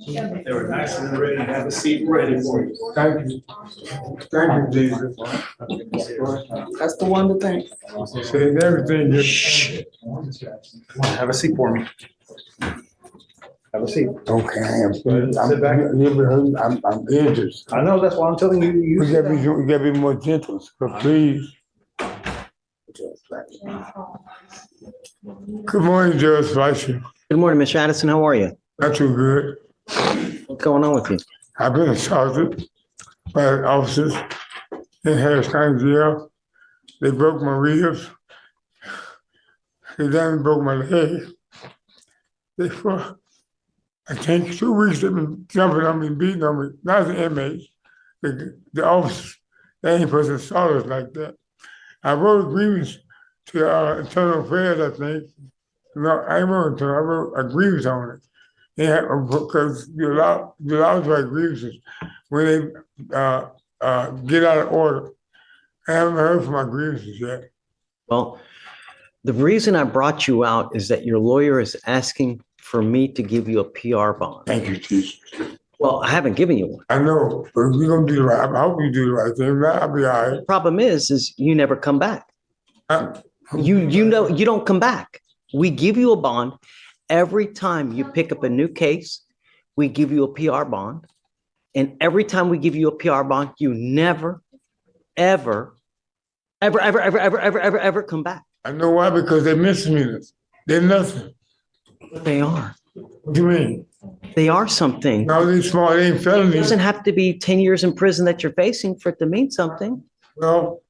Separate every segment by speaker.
Speaker 1: They were nice and ready, have a seat ready for you.
Speaker 2: Thank you. Thank you, Jesus.
Speaker 3: That's the one to thank.
Speaker 2: Said everything.
Speaker 1: Shh. Have a seat for me. Have a seat.
Speaker 2: Okay, I am.
Speaker 1: Sit back.
Speaker 2: I'm injured.
Speaker 1: I know, that's why I'm telling you,
Speaker 2: We gotta be more gentle, so please. Good morning, Judge Fleischer.
Speaker 4: Good morning, Mr. Addison. How are you?
Speaker 2: Not too good.
Speaker 4: What's going on with you?
Speaker 2: I've been assaulted by officers in Harris County Jail. They broke my ribs. They then broke my leg. They for, I think 2 weeks they've been jumping on me, beating on me, not the inmates. The officers, they ain't supposed to assault us like that. I wrote a grievance to Internal Affairs, I think. No, I wrote I wrote a grievance on it. Yeah, because you're allowed to write grievances when they get out of order. I haven't heard from my grievances yet.
Speaker 4: Well, the reason I brought you out is that your lawyer is asking for me to give you a PR bond.
Speaker 2: Thank you, Jesus.
Speaker 4: Well, I haven't given you one.
Speaker 2: I know, but we're gonna do the right. I hope you do the right thing. If not, I'll be all right.
Speaker 4: The problem is you never come back. You know you don't come back. We give you a bond every time you pick up a new case. We give you a PR bond, and every time we give you a PR bond, you never, ever come back.
Speaker 2: I know why, because they're misdemeanors. They're nothing.
Speaker 4: They are.
Speaker 2: What do you mean?
Speaker 4: They are something.
Speaker 2: No, they're small. They ain't
Speaker 4: It
Speaker 2: felonies.
Speaker 4: doesn't have to be 10 years in prison that you're facing for it to mean something.
Speaker 2: Well,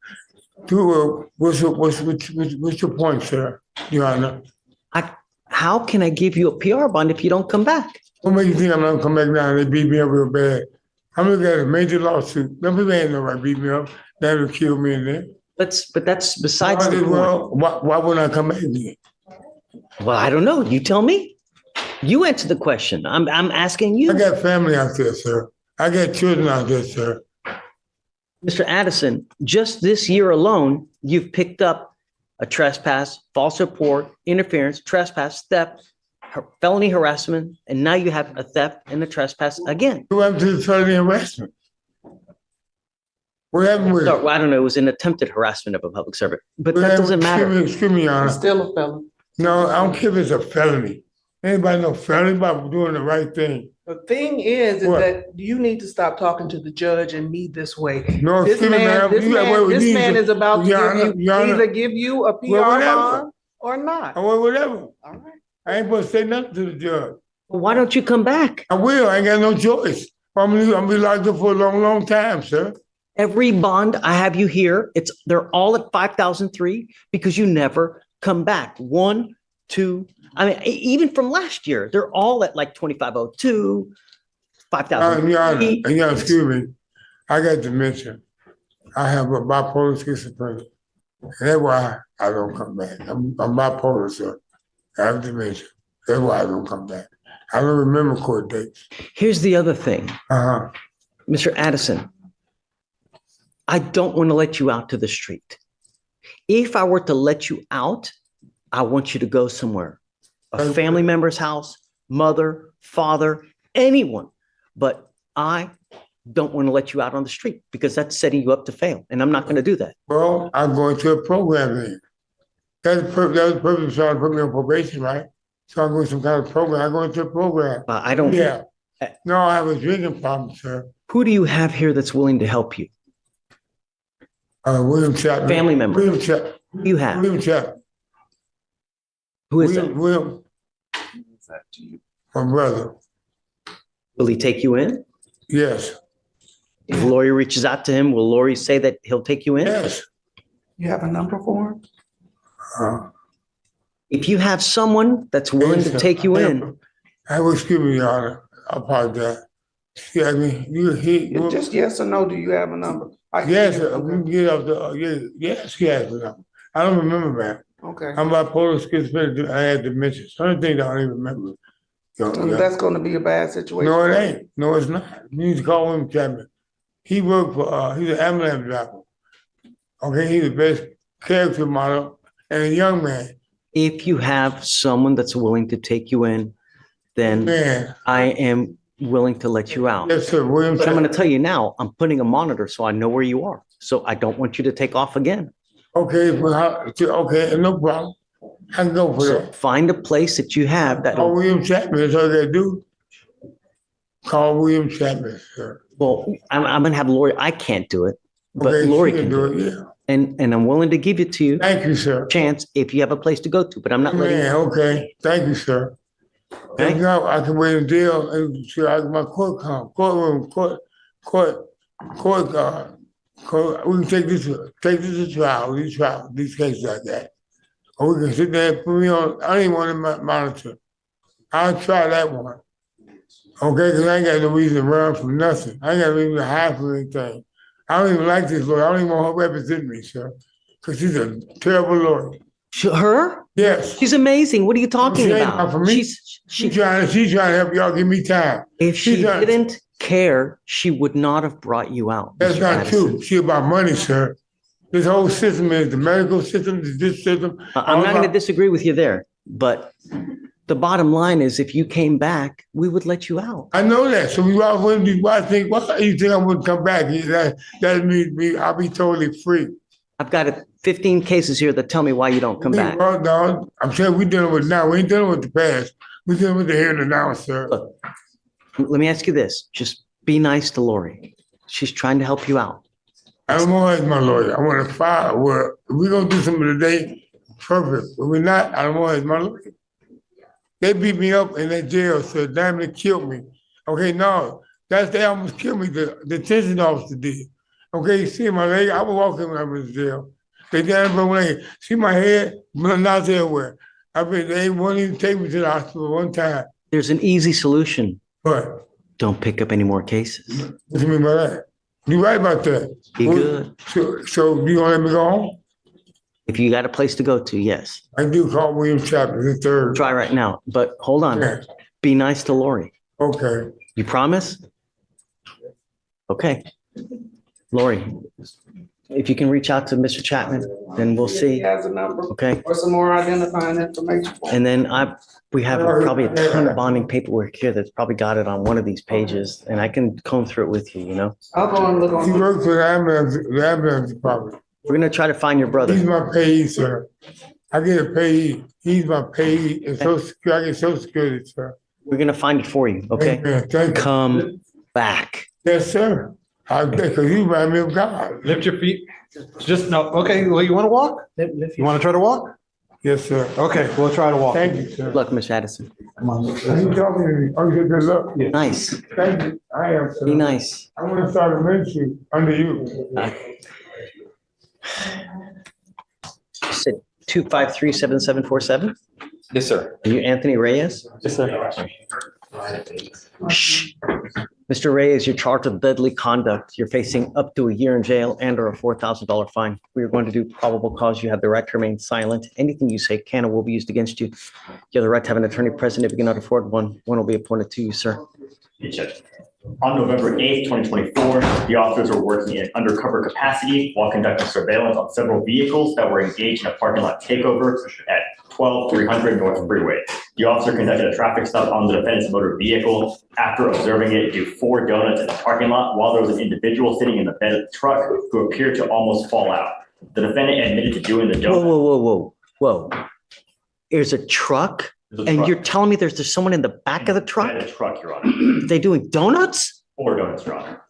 Speaker 2: what's your point, sir, Your Honor?
Speaker 4: How can I give you a PR bond if you don't come back?
Speaker 2: What makes you think I'm not gonna come back now? They beat me up real bad. I'm looking at a major lawsuit. Them people ain't no right beat me up. That would kill me in there.
Speaker 4: But that's besides the point.
Speaker 2: Well, why wouldn't I come back again?
Speaker 4: Well, I don't know. You tell me. You answer the question. I'm asking you.
Speaker 2: I got family out there, sir. I got children out there, sir.
Speaker 4: Mr. Addison, just this year alone, you've picked up a trespass, false report, interference, trespass, theft, felony harassment, and now you have a theft and a trespass again.
Speaker 2: Who happened to the felony harassment? What happened with it?
Speaker 4: So, I don't know. It was an attempted harassment of a public servant, but
Speaker 2: What
Speaker 4: that
Speaker 2: happened-
Speaker 4: doesn't matter.
Speaker 2: Excuse me, Your Honor.
Speaker 3: It's still a felon.
Speaker 2: No, I don't care if it's a felony. Anybody know felony about doing the right thing?
Speaker 3: The thing is
Speaker 2: What?
Speaker 3: that you need to stop talking to the judge and me this way.
Speaker 2: No,
Speaker 3: This
Speaker 2: excuse me,
Speaker 3: man,
Speaker 2: ma'am.
Speaker 3: this
Speaker 2: You got away
Speaker 3: man,
Speaker 2: with
Speaker 3: this
Speaker 2: these.
Speaker 3: man is about to
Speaker 2: Your Honor,
Speaker 3: give you,
Speaker 2: Your Honor.
Speaker 3: either give you a PR
Speaker 2: Well, whatever.
Speaker 3: bond or not.
Speaker 2: I want whatever.
Speaker 3: All right.
Speaker 2: I ain't supposed to say nothing to the judge.
Speaker 4: Why don't you come back?
Speaker 2: I will. I ain't got no choice. I'm gonna be locked up for a long, long time, sir.
Speaker 4: Every bond I have you here, they're all at 5,003 because you never come back. 1, 2, I mean, even from last year, they're all at like 2,502, 5,000.
Speaker 2: Your Honor, Your Honor, excuse me. I got dementia. I have a bipolar schizophrenia. And that's why I don't come back. I'm bipolar, sir. I have dementia. That's why I don't come back. I don't remember court dates.
Speaker 4: Here's the other thing,
Speaker 2: Uh-huh.
Speaker 4: Mr. Addison. I don't want to let you out to the street. If I were to let you out, I want you to go somewhere, a family member's house, mother, father, anyone. But I don't want to let you out on the street because that's setting you up to fail. And I'm not going to do that.
Speaker 2: Well, I'm going to a program then. That was the purpose of trying to put me on probation, right? So I'm going to some kind of program. I'm going to a program.
Speaker 4: I don't.
Speaker 2: Yeah. No, I have a drinking problem, sir.
Speaker 4: Who do you have here that's willing to help you?
Speaker 2: William Chapman.
Speaker 4: Family member.
Speaker 2: William Chapman.
Speaker 4: You have.
Speaker 2: William Chapman.
Speaker 4: Who is that?
Speaker 2: William. My brother.
Speaker 4: Will he take you in?
Speaker 2: Yes.
Speaker 4: If Lori reaches out to him, will Lori say that he'll take you in?
Speaker 2: Yes.
Speaker 3: You have a number for him?
Speaker 2: Uh,
Speaker 4: If you have someone that's willing
Speaker 2: yes,
Speaker 4: to
Speaker 2: sir.
Speaker 4: take you in,
Speaker 2: I will, excuse me, Your Honor. I apologize. Yeah, I mean,
Speaker 3: Just yes or no, do you have a number?
Speaker 2: yes, sir. We can get off the, yes, yes. I don't remember, man.
Speaker 3: Okay.
Speaker 2: I'm bipolar schizophrenic. I had dementia. Some things I don't even remember.
Speaker 3: So that's gonna be a bad situation.
Speaker 2: No, it ain't. No, it's not. You need to call William Chapman. He worked for, he's an ambulance driver. Okay, he's the best character model and a young man.
Speaker 4: if you have someone that's willing to take you in, then
Speaker 2: Man,
Speaker 4: I am willing to let you out.
Speaker 2: Yes, sir, William
Speaker 4: But I'm going to
Speaker 2: Chapman.
Speaker 4: tell you now, I'm putting a monitor so I know where you are. So I don't want you to take off again.
Speaker 2: Okay, okay, no problem. I can go for
Speaker 4: So
Speaker 2: that.
Speaker 4: find a place that you have that,
Speaker 2: Call William Chapman, that's all they do. Call William Chapman, sir.
Speaker 4: well, I'm going to have Lori. I can't do it, but
Speaker 2: Okay,
Speaker 4: Lori
Speaker 2: she
Speaker 4: can do it.
Speaker 2: Yeah.
Speaker 4: And I'm willing to give it to you
Speaker 2: Thank you, sir.
Speaker 4: chance if you have a place to go to, but I'm not letting
Speaker 2: Man,
Speaker 4: you.
Speaker 2: okay, thank you, sir.
Speaker 4: Okay?
Speaker 2: If not, I can wait until, until my courtroom, court, we can take this to trial, these cases like that. Or we can sit there and put me on, I don't even want to monitor. I'll try that one. Okay, because I ain't got no reason to run from nothing. I ain't got no reason to hide from anything. I don't even like this lawyer. I don't even want her to represent me, sir. Because she's a terrible lawyer.
Speaker 4: Her?
Speaker 2: Yes.
Speaker 4: She's amazing. What are you talking
Speaker 2: She ain't
Speaker 4: about?
Speaker 2: not for me. She's trying to help y'all give me time.
Speaker 4: If she
Speaker 2: She's trying-
Speaker 4: didn't care, she would not have brought you out.
Speaker 2: That's
Speaker 4: Mr.
Speaker 2: not
Speaker 4: Addison.
Speaker 2: true. She about money, sir. This whole system is the medical system, this system.
Speaker 4: I'm not going to disagree with you there, but the bottom line is if you came back, we would let you out.
Speaker 2: I know that. So why you think I wouldn't come back? That means I'll be totally free.
Speaker 4: I've got 15 cases here that tell me why you don't come back.
Speaker 2: Well, no, I'm saying we're dealing with now. We ain't dealing with the past. We're dealing with the here and now, sir.
Speaker 4: Look, let me ask you this. Just be nice to Lori. She's trying to help you out.
Speaker 2: I don't want her as my lawyer. I want to file. Well, if we're going to do something today, perfect. But we're not, I don't want her as my lawyer. They beat me up in that jail, so damn it killed me. Okay, no, they almost killed me. The detention officer did. Okay, you see my leg? I was walking when I was in jail. They damn my leg. See my head? Not everywhere. They won't even take me to the hospital one time.
Speaker 4: There's an easy solution.
Speaker 2: But
Speaker 4: Don't pick up any more cases.
Speaker 2: what do you mean by that? You're right about that.
Speaker 4: Be good.
Speaker 2: So you gonna let me go home?
Speaker 4: If you got a place to go to, yes.
Speaker 2: I do call William Chapman the third.
Speaker 4: Try right now. But hold on.
Speaker 2: Yeah.
Speaker 4: Be nice to Lori.
Speaker 2: Okay.
Speaker 4: You promise? Okay. Lori, if you can reach out to Mr. Chapman, then we'll
Speaker 3: He
Speaker 4: see.
Speaker 3: has a number
Speaker 4: Okay.
Speaker 3: or some more identifying information.
Speaker 4: And then we have probably a ton of bonding paperwork here that's probably got it on one of these pages, and I can comb through it with you, you know?
Speaker 3: I'll go and look
Speaker 2: He
Speaker 3: on.
Speaker 2: works for the ambulance department.
Speaker 4: We're gonna try to find your
Speaker 2: He's
Speaker 4: brother.
Speaker 2: my payee, sir. I get a payee. He's my payee. And Social Security, I get Social Security, sir.
Speaker 4: We're gonna find it for you, okay?
Speaker 2: Amen. Thank you.
Speaker 4: Come back.
Speaker 2: Yes, sir. Because you remind me of God.
Speaker 1: Lift your feet. Just, no, okay, well, you want to walk? You want to try to walk?
Speaker 2: Yes, sir.
Speaker 1: Okay, we'll try to walk.
Speaker 2: Thank you, sir.
Speaker 4: Good luck, Miss Addison.
Speaker 2: Are you talking to me? Oh, you said good luck.
Speaker 4: Nice.
Speaker 2: Thank you. I am, sir.
Speaker 4: Be nice.
Speaker 2: I want to start a ministry under you.
Speaker 4: You said 253-7747?
Speaker 5: Yes, sir.
Speaker 4: Are you Anthony Reyes?
Speaker 5: Yes, sir.
Speaker 4: Shh. Mr. Reyes, you're charged with deadly conduct. You're facing up to a year in jail and or a $4,000 fine. We are going to do probable cause. You have the right to remain silent. Anything you say can or will be used against you. You have the right to have an attorney present. If you cannot afford one, one will be appointed to you, sir.
Speaker 6: On November 8th, 2024, the officers were working in undercover capacity while conducting surveillance on several vehicles that were engaged in a parking lot takeover at 12300 North Freeway. The officer conducted a traffic stop on the defendant's motor vehicle. After observing it do 4 donuts in the parking lot while there was an individual sitting in the bed of the truck who appeared to almost fall out. The defendant admitted to doing the
Speaker 4: Whoa,
Speaker 6: donuts.
Speaker 4: whoa. There's a truck and you're telling me there's someone in the back of the truck?
Speaker 6: The truck, Your Honor.
Speaker 4: They doing donuts?
Speaker 6: 4 donuts, Your Honor.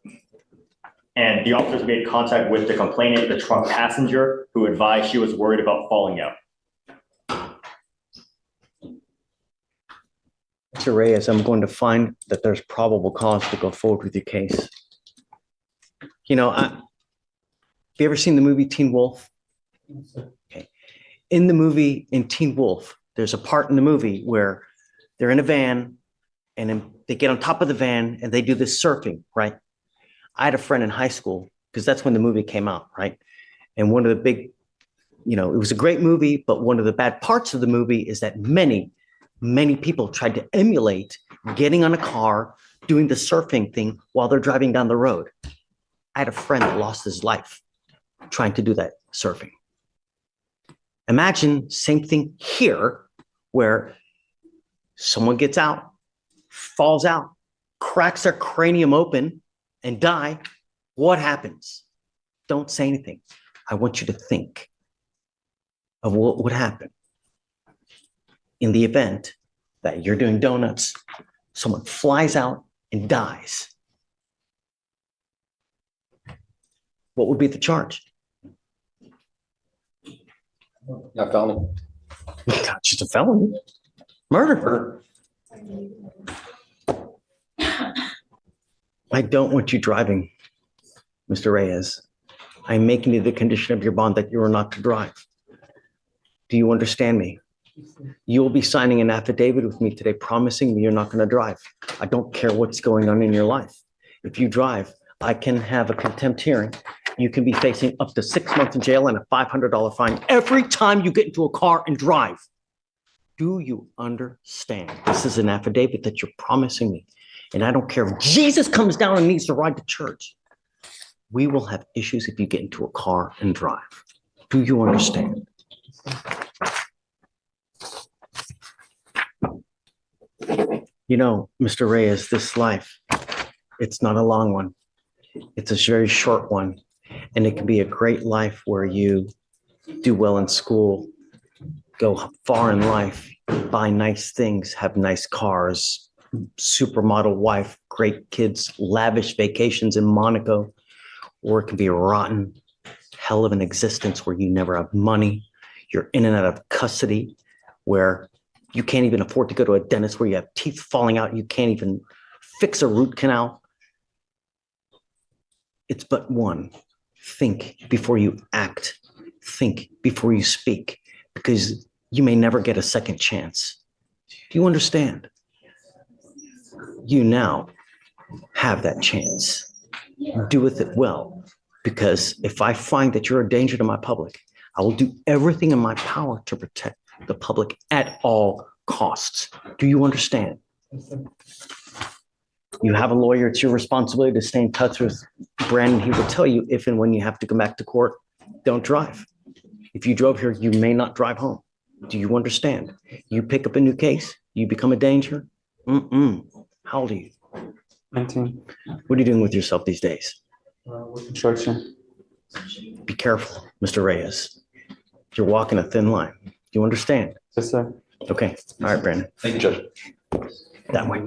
Speaker 6: And the officers made contact with the complainant, the truck passenger, who advised she was worried about falling out.
Speaker 4: Mr. Reyes, I'm going to find that there's probable cause to go forward with your case. You know, have you ever seen the movie Teen Wolf? Okay. In the movie, in Teen Wolf, there's a part in the movie where they're in a van and then they get on top of the van and they do this surfing, right? I had a friend in high school because that's when the movie came out, right? And one of the big, you know, it was a great movie, but one of the bad parts of the movie is that many people tried to emulate getting on a car, doing the surfing thing while they're driving down the road. I had a friend that lost his life trying to do that surfing. Imagine same thing here where someone gets out, falls out, cracks their cranium open and die, what happens? Don't say anything. I want you to think of what would happen in the event that you're doing donuts, someone flies out and dies. What would be the charge?
Speaker 1: Not felony.
Speaker 4: Not just a felony. Murder. I don't want you driving, Mr. Reyes. I'm making it the condition of your bond that you are not to drive. Do you understand me? You will be signing an affidavit with me today promising me you're not going to drive. I don't care what's going on in your life. If you drive, I can have a contempt hearing. You can be facing up to 6 months in jail and a $500 fine every time you get into a car and drive. Do you understand? This is an affidavit that you're promising me. And I don't care if Jesus comes down and needs to ride to church. We will have issues if you get into a car and drive. Do you understand? You know, Mr. Reyes, this life, it's not a long one. It's a very short one. And it can be a great life where you do well in school, go far in life, buy nice things, have nice cars, supermodel wife, great kids, lavish vacations in Monaco, or it can be a rotten hell of an existence where you never have money. You're in and out of custody, where you can't even afford to go to a dentist, where you have teeth falling out. You can't even fix a root canal. It's but one. Think before you act. Think before you speak, because you may never get a second chance. Do you understand? You now have that chance. Do with it well, because if I find that you're a danger to my public, I will do everything in my power to protect the public at all costs. Do you understand? You have a lawyer. It's your responsibility to stay in touch with Brandon. He will tell you if and when you have to come back to court, don't drive. If you drove here, you may not drive home. Do you understand? You pick up a new case, you become a danger. How old are you?
Speaker 5: 19.
Speaker 4: What are you doing with yourself these days?
Speaker 5: Construction.
Speaker 4: Be careful, Mr. Reyes. You're walking a thin line. Do you understand?
Speaker 5: Yes, sir.
Speaker 4: Okay. All right, Brandon.
Speaker 1: Thank you, Judge.
Speaker 4: That way.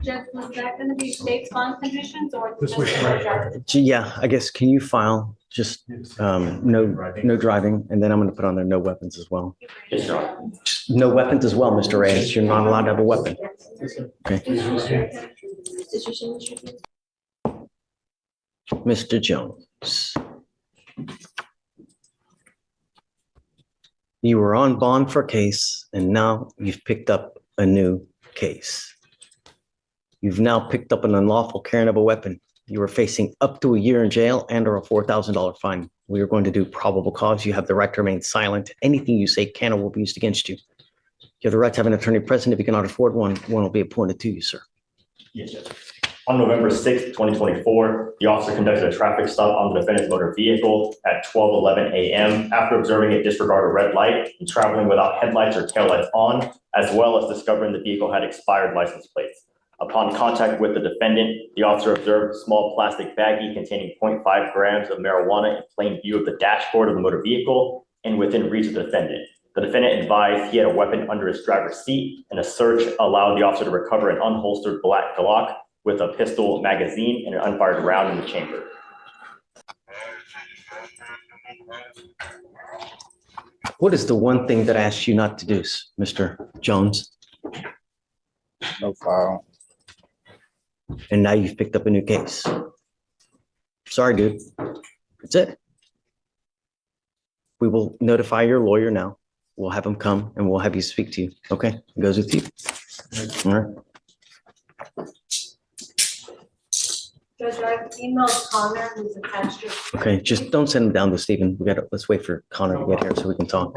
Speaker 7: Judge, was that going to be state bond conditions or?
Speaker 1: This way,
Speaker 7: just-
Speaker 4: Gee, yeah, I guess, can you file just no driving, and then I'm going to put on there no weapons as well.
Speaker 6: Yes, Your Honor.
Speaker 4: No weapons as well, Mr. Reyes. You're not allowed to have a weapon. Okay. Mr. Jones. You were on bond for a case, and now you've picked up a new case. You've now picked up an unlawful carrying of a weapon. You are facing up to a year in jail and or a $4,000 fine. We are going to do probable cause. You have the right to remain silent. Anything you say can or will be used against you. You have the right to have an attorney present. If you cannot afford one, one will be appointed to you, sir.
Speaker 6: Yes, Judge. On November 6th, 2024, the officer conducted a traffic stop on the defendant's motor vehicle at 12:11 a.m. after observing it disregard a red light and traveling without headlights or taillights on, as well as discovering the vehicle had expired license plates. Upon contact with the defendant, the officer observed a small plastic baggie containing 0.5 grams of marijuana in plain view of the dashboard of the motor vehicle and within reach of the defendant. The defendant advised he had a weapon under his driver's seat, and a search allowed the officer to recover an unholstered black Glock with a pistol magazine and an unfired round in the chamber.
Speaker 4: What is the one thing that I asked you not to do, Mr. Jones?
Speaker 5: No file.
Speaker 4: And now you've picked up a new case. Sorry, dude. That's it. We will notify your lawyer now. We'll have him come and we'll have you speak to you. Okay? It goes with you. All right.
Speaker 7: Judge, I've emailed Connor, who's attached to.
Speaker 4: Okay, just don't send him down to Stephen. Let's wait for Connor to get here so we can talk.